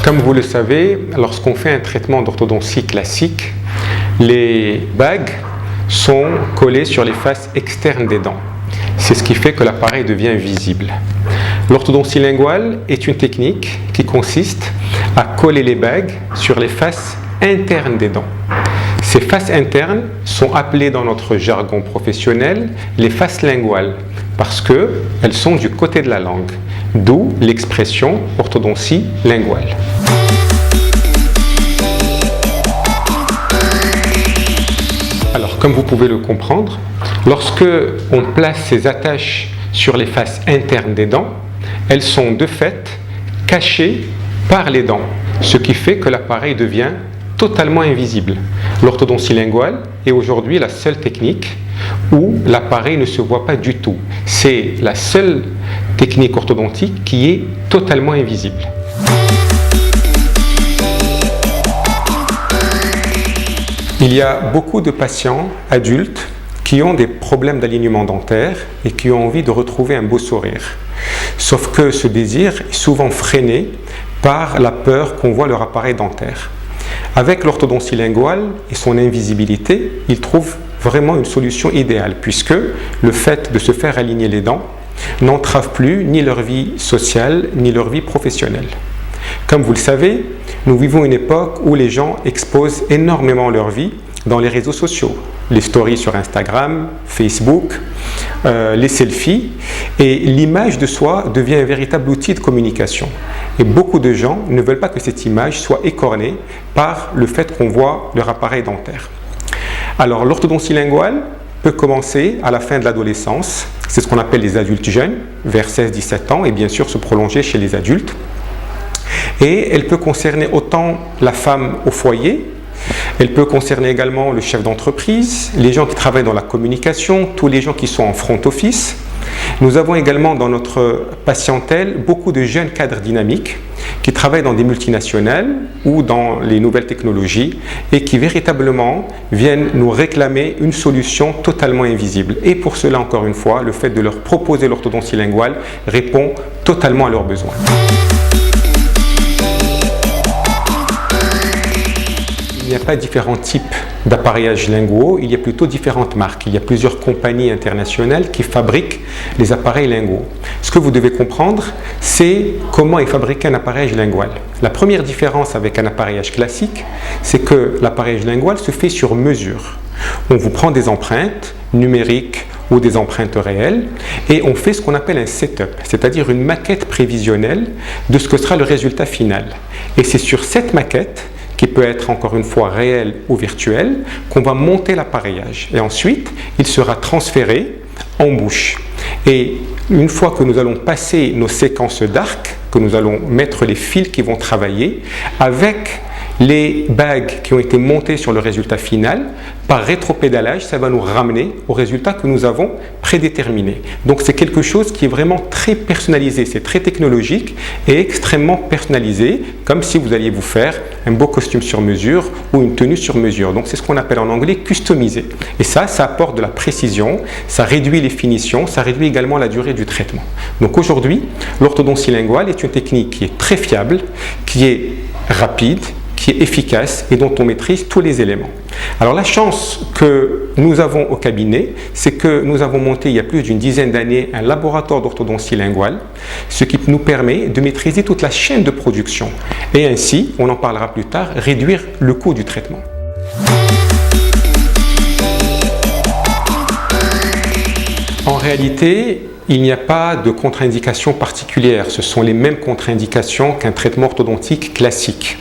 Comme vous le savez, lorsqu'on fait un traitement d'orthodontie classique, les bagues sont collées sur les faces externes des dents. C'est ce qui fait que l'appareil devient visible. L'orthodontie linguale est une technique qui consiste à coller les bagues sur les faces internes des dents. Ces faces internes sont appelées dans notre jargon professionnel les faces linguales parce qu'elles sont du côté de la langue, d'où l'expression orthodontie linguale. Alors, comme vous pouvez le comprendre, lorsque on place ces attaches sur les faces internes des dents, elles sont de fait cachées par les dents, ce qui fait que l'appareil devient totalement invisible. L'orthodontie linguale est aujourd'hui la seule technique où l'appareil ne se voit pas du tout. C'est la seule technique orthodontique qui est totalement invisible. Il y a beaucoup de patients adultes qui ont des problèmes d'alignement dentaire et qui ont envie de retrouver un beau sourire. Sauf que ce désir est souvent freiné par la peur qu'on voit leur appareil dentaire. Avec l'orthodontie linguale et son invisibilité, ils trouvent vraiment une solution idéale puisque le fait de se faire aligner les dents n'entrave plus ni leur vie sociale ni leur vie professionnelle. Comme vous le savez, nous vivons une époque où les gens exposent énormément leur vie dans les réseaux sociaux, les stories sur Instagram, Facebook, les selfies, et l'image de soi devient un véritable outil de communication. Et beaucoup de gens ne veulent pas que cette image soit écornée par le fait qu'on voit leur appareil dentaire. Alors l'orthodontie linguale peut commencer à la fin de l'adolescence, c'est ce qu'on appelle les adultes jeunes, vers 16-17 ans, et bien sûr se prolonger chez les adultes. Et elle peut concerner autant la femme au foyer, elle peut concerner également le chef d'entreprise, les gens qui travaillent dans la communication, tous les gens qui sont en front office. Nous avons également dans notre patientèle beaucoup de jeunes cadres dynamiques qui travaillent dans des multinationales ou dans les nouvelles technologies et qui véritablement viennent nous réclamer une solution totalement invisible. Et pour cela, encore une fois, le fait de leur proposer l'orthodontie linguale répond totalement à leurs besoins. Il n'y a pas différents types d'appareillages linguaux, il y a plutôt différentes marques. Il y a plusieurs compagnies internationales qui fabriquent les appareils linguaux. Ce que vous devez comprendre, c'est comment est fabriqué un appareillage lingual. La première différence avec un appareillage classique, c'est que l'appareillage lingual se fait sur mesure. On vous prend des empreintes numériques ou des empreintes réelles et on fait ce qu'on appelle un setup, c'est-à-dire une maquette prévisionnelle de ce que sera le résultat final. Et c'est sur cette maquette qui peut être encore une fois réel ou virtuel, qu'on va monter l'appareillage. Et ensuite, il sera transféré en bouche. Et une fois que nous allons passer nos séquences d'arc, que nous allons mettre les fils qui vont travailler, avec les bagues qui ont été montées sur le résultat final, par rétropédalage, ça va nous ramener au résultat que nous avons prédéterminé. Donc c'est quelque chose qui est vraiment très personnalisé, c'est très technologique et extrêmement personnalisé, comme si vous alliez vous faire un beau costume sur mesure ou une tenue sur mesure. Donc c'est ce qu'on appelle en anglais customisé. Et ça apporte de la précision, ça réduit les finitions, ça réduit également la durée du traitement. Donc aujourd'hui, l'orthodontie linguale est une technique qui est très fiable, qui est rapide, qui est efficace et dont on maîtrise tous les éléments. Alors la chance que nous avons au cabinet, c'est que nous avons monté il y a plus d'une dizaine d'années un laboratoire d'orthodontie linguale, ce qui nous permet de maîtriser toute la chaîne de production et ainsi, on en parlera plus tard, réduire le coût du traitement. En réalité, il n'y a pas de contre-indication particulière, ce sont les mêmes contre-indications qu'un traitement orthodontique classique.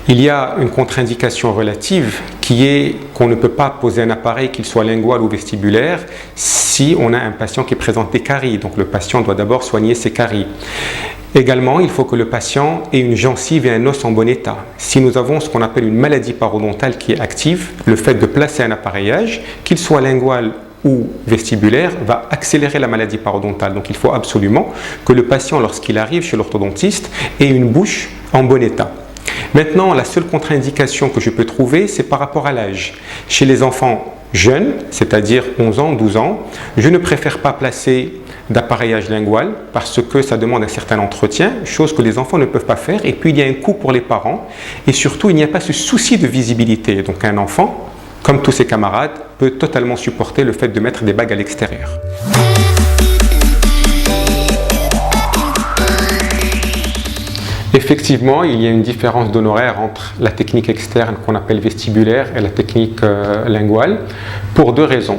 Il y a une contre-indication relative qui est qu'on ne peut pas poser un appareil, qu'il soit lingual ou vestibulaire, si on a un patient qui présente des caries. Donc le patient doit d'abord soigner ses caries. Également, il faut que le patient ait une gencive et un os en bon état. Si nous avons ce qu'on appelle une maladie parodontale qui est active, le fait de placer un appareillage, qu'il soit lingual ou vestibulaire, va accélérer la maladie parodontale. Donc il faut absolument que le patient, lorsqu'il arrive chez l'orthodontiste, ait une bouche en bon état. Maintenant, la seule contre-indication que je peux trouver, c'est par rapport à l'âge. Chez les enfants, jeunes, c'est-à-dire 11 ans, 12 ans, je ne préfère pas placer d'appareillage lingual parce que ça demande un certain entretien, chose que les enfants ne peuvent pas faire, et puis il y a un coût pour les parents, et surtout il n'y a pas ce souci de visibilité. Donc un enfant, comme tous ses camarades, peut totalement supporter le fait de mettre des bagues à l'extérieur. Effectivement, il y a une différence d'honoraires entre la technique externe qu'on appelle vestibulaire et la technique linguale pour deux raisons.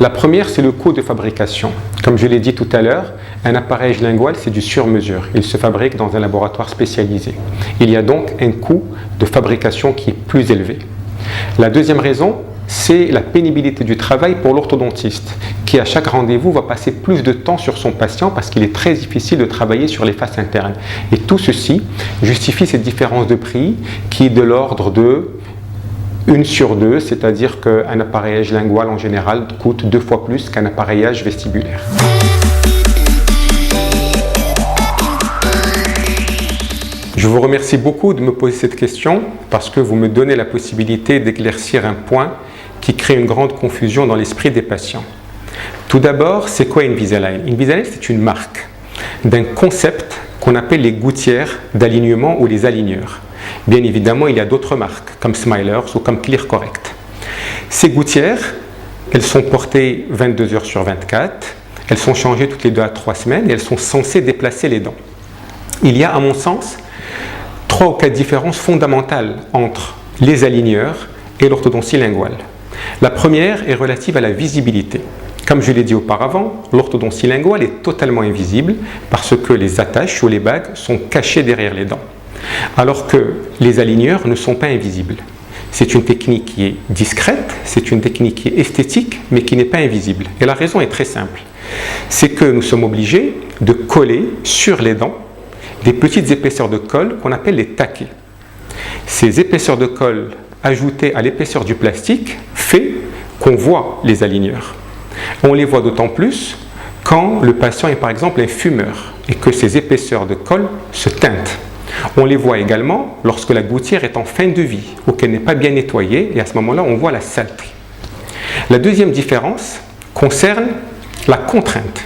La première, c'est le coût de fabrication. Comme je l'ai dit tout à l'heure, un appareil lingual, c'est du sur-mesure. Il se fabrique dans un laboratoire spécialisé. Il y a donc un coût de fabrication qui est plus élevé. La deuxième raison, c'est la pénibilité du travail pour l'orthodontiste, qui à chaque rendez-vous va passer plus de temps sur son patient parce qu'il est très difficile de travailler sur les faces internes. Et tout ceci justifie cette différence de prix qui est de l'ordre de 1 sur 2, c'est-à-dire qu'un appareillage lingual en général coûte 2 fois plus qu'un appareillage vestibulaire. Je vous remercie beaucoup de me poser cette question parce que vous me donnez la possibilité d'éclaircir un point qui crée une grande confusion dans l'esprit des patients. Tout d'abord, c'est quoi Invisalign? Invisalign, c'est une marque d'un concept qu'on appelle les gouttières d'alignement ou les aligneurs. Bien évidemment, il y a d'autres marques comme Smilers ou comme ClearCorrect. Ces gouttières, elles sont portées 22 heures sur 24, elles sont changées toutes les 2 à 3 semaines et elles sont censées déplacer les dents. Il y a, à mon sens, 3 ou 4 différences fondamentales entre les aligneurs et l'orthodontie linguale. La première est relative à la visibilité. Comme je l'ai dit auparavant, l'orthodontie linguale est totalement invisible parce que les attaches ou les bagues sont cachées derrière les dents, alors que les aligneurs ne sont pas invisibles. C'est une technique qui est discrète, c'est une technique qui est esthétique, mais qui n'est pas invisible. Et la raison est très simple. C'est que nous sommes obligés de coller sur les dents des petites épaisseurs de colle qu'on appelle les taquets. Ces épaisseurs de colle ajoutées à l'épaisseur du plastique fait qu'on voit les aligneurs. On les voit d'autant plus quand le patient est par exemple un fumeur et que ces épaisseurs de colle se teintent. On les voit également lorsque la gouttière est en fin de vie ou qu'elle n'est pas bien nettoyée, et à ce moment-là on voit la saleté. La deuxième différence concerne la contrainte.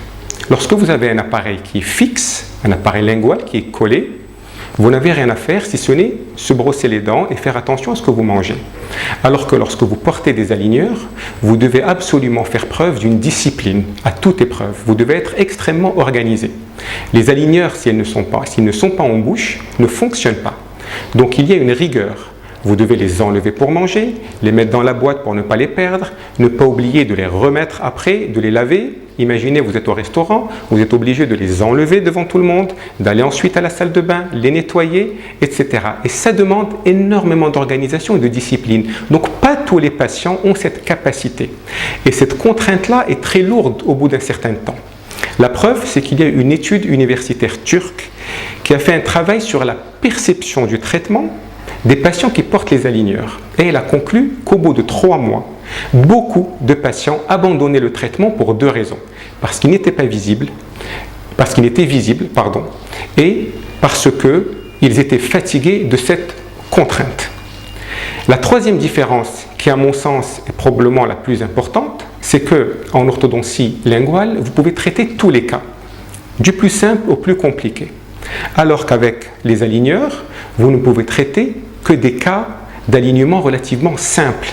Lorsque vous avez un appareil qui est fixe, un appareil lingual qui est collé, vous n'avez rien à faire si ce n'est se brosser les dents et faire attention à ce que vous mangez. Alors que lorsque vous portez des aligneurs, vous devez absolument faire preuve d'une discipline à toute épreuve. Vous devez être extrêmement organisé. Les aligneurs, s'ils ne sont pas en bouche, ne fonctionnent pas. Donc il y a une rigueur. Vous devez les enlever pour manger, les mettre dans la boîte pour ne pas les perdre, ne pas oublier de les remettre après, de les laver. Imaginez, vous êtes au restaurant, vous êtes obligé de les enlever devant tout le monde, d'aller ensuite à la salle de bain, les nettoyer, etc. Et ça demande énormément d'organisation et de discipline. Donc pas tous les patients ont cette capacité. Et cette contrainte-là est très lourde au bout d'un certain temps. La preuve, c'est qu'il y a une étude universitaire turque qui a fait un travail sur la perception du traitement des patients qui portent les aligneurs. Et elle a conclu qu'au bout de 3 mois, beaucoup de patients abandonnaient le traitement pour 2 raisons. Parce qu'il n'était visible, et parce qu'ils étaient fatigués de cette contrainte. La troisième différence, qui à mon sens est probablement la plus importante, c'est qu'en orthodontie linguale, vous pouvez traiter tous les cas, du plus simple au plus compliqué. Alors qu'avec les aligneurs, vous ne pouvez traiter que des cas d'alignement relativement simples,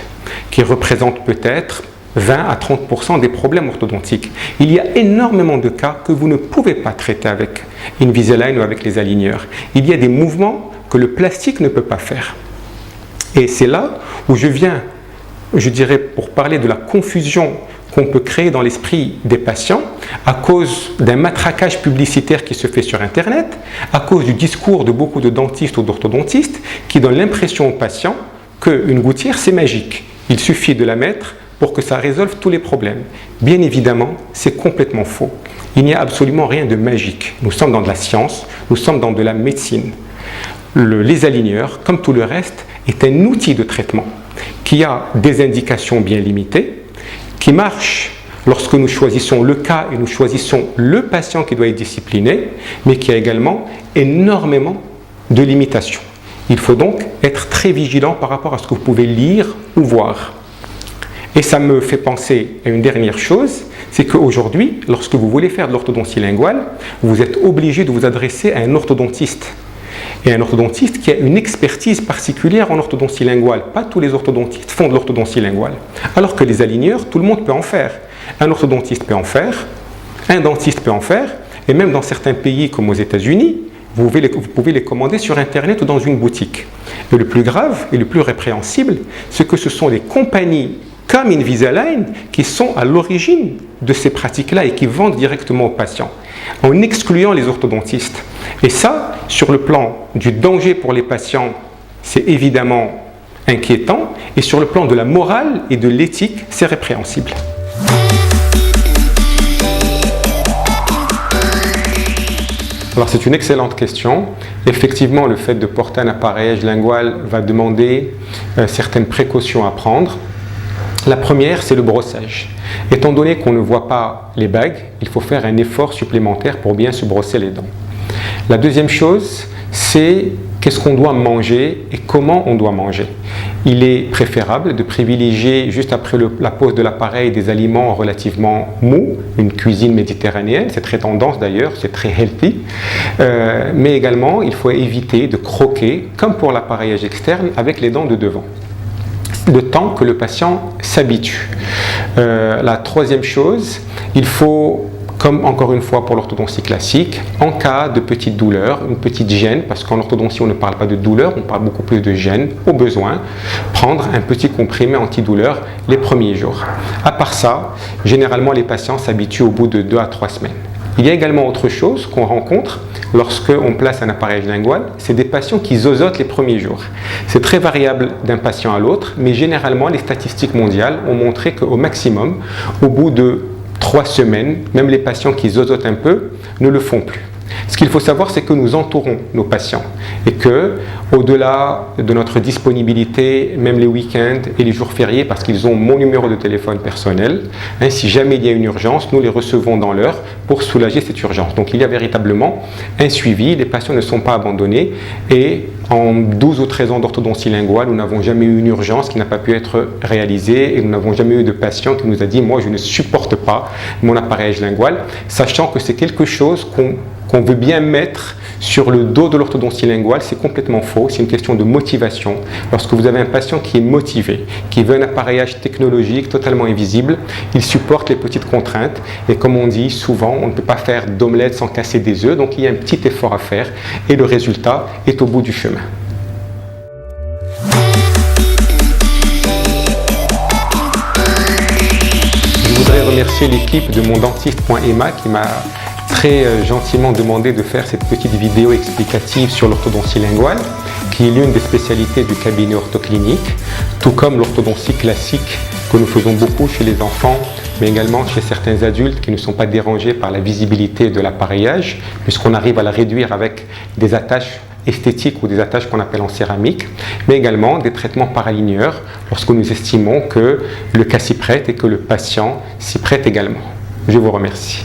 qui représentent peut-être 20 à 30% des problèmes orthodontiques. Il y a énormément de cas que vous ne pouvez pas traiter avec Invisalign ou avec les aligneurs. Il y a des mouvements que le plastique ne peut pas faire. Et c'est là où je dirais, pour parler de la confusion qu'on peut créer dans l'esprit des patients à cause d'un matraquage publicitaire qui se fait sur Internet, à cause du discours de beaucoup de dentistes ou d'orthodontistes qui donnent l'impression aux patients qu'une gouttière c'est magique. Il suffit de la mettre pour que ça résolve tous les problèmes. Bien évidemment, c'est complètement faux. Il n'y a absolument rien de magique. Nous sommes dans de la science, nous sommes dans de la médecine. Les aligneurs, comme tout le reste, est un outil de traitement qui a des indications bien limitées, qui marche lorsque nous choisissons le cas et nous choisissons le patient qui doit être discipliné, mais qui a également énormément de limitations. Il faut donc être très vigilant par rapport à ce que vous pouvez lire ou voir. Et ça me fait penser à une dernière chose, c'est qu'aujourd'hui, lorsque vous voulez faire de l'orthodontie linguale, vous êtes obligé de vous adresser à un orthodontiste. Et un orthodontiste qui a une expertise particulière en orthodontie linguale. Pas tous les orthodontistes font de l'orthodontie linguale. Alors que les aligneurs, tout le monde peut en faire. Un orthodontiste peut en faire, un dentiste peut en faire, et même dans certains pays comme aux États-Unis, vous pouvez les commander sur Internet ou dans une boutique. Et le plus grave et le plus répréhensible, c'est que ce sont les compagnies comme Invisalign qui sont à l'origine de ces pratiques-là et qui vendent directement aux patients, en excluant les orthodontistes. Et ça, sur le plan du danger pour les patients, c'est évidemment inquiétant, et sur le plan de la morale et de l'éthique, c'est répréhensible. Alors c'est une excellente question. Effectivement, le fait de porter un appareillage lingual va demander certaines précautions à prendre. La première, c'est le brossage. Étant donné qu'on ne voit pas les bagues, il faut faire un effort supplémentaire pour bien se brosser les dents. La deuxième chose, c'est qu'est-ce qu'on doit manger et comment on doit manger. Il est préférable de privilégier, juste après la pose de l'appareil, des aliments relativement mous, une cuisine méditerranéenne, c'est très tendance d'ailleurs, c'est très healthy. Mais également, il faut éviter de croquer, comme pour l'appareillage externe, avec les dents de devant, le temps que le patient s'habitue. La troisième chose, il faut, comme encore une fois pour l'orthodontie classique, en cas de petite douleur, une petite gêne, parce qu'en orthodontie on ne parle pas de douleur, on parle beaucoup plus de gêne, au besoin, prendre un petit comprimé antidouleur les premiers jours. À part ça, généralement les patients s'habituent au bout de 2 à 3 semaines. Il y a également autre chose qu'on rencontre lorsqu'on place un appareillage lingual, c'est des patients qui zozotent les premiers jours. C'est très variable d'un patient à l'autre, mais généralement les statistiques mondiales ont montré qu'au maximum, au bout de 3 semaines, même les patients qui zozotent un peu ne le font plus. Ce qu'il faut savoir, c'est que nous entourons nos patients et que, au-delà de notre disponibilité, même les week-ends et les jours fériés, parce qu'ils ont mon numéro de téléphone personnel, si jamais il y a une urgence, nous les recevons dans l'heure pour soulager cette urgence. Donc il y a véritablement un suivi, les patients ne sont pas abandonnés et en 12 ou 13 ans d'orthodontie linguale, nous n'avons jamais eu une urgence qui n'a pas pu être réalisée et nous n'avons jamais eu de patient qui nous a dit « moi je ne supporte pas mon appareillage lingual », sachant que c'est quelque chose qu'on veut bien mettre sur le dos de l'orthodontie linguale, c'est complètement faux, c'est une question de motivation. Lorsque vous avez un patient qui est motivé, qui veut un appareillage technologique totalement invisible, il supporte les petites contraintes et comme on dit souvent, on ne peut pas faire d'omelette sans casser des œufs, donc il y a un petit effort à faire et le résultat est au bout du chemin. Je voudrais remercier l'équipe de mondentiste.ema qui m'a très gentiment demandé de faire cette petite vidéo explicative sur l'orthodontie linguale, qui est l'une des spécialités du cabinet orthoclinique, tout comme l'orthodontie classique que nous faisons beaucoup chez les enfants, mais également chez certains adultes qui ne sont pas dérangés par la visibilité de l'appareillage, puisqu'on arrive à la réduire avec des attaches esthétiques ou des attaches qu'on appelle en céramique, mais également des traitements par aligneur lorsque nous estimons que le cas s'y prête et que le patient s'y prête également. Je vous remercie.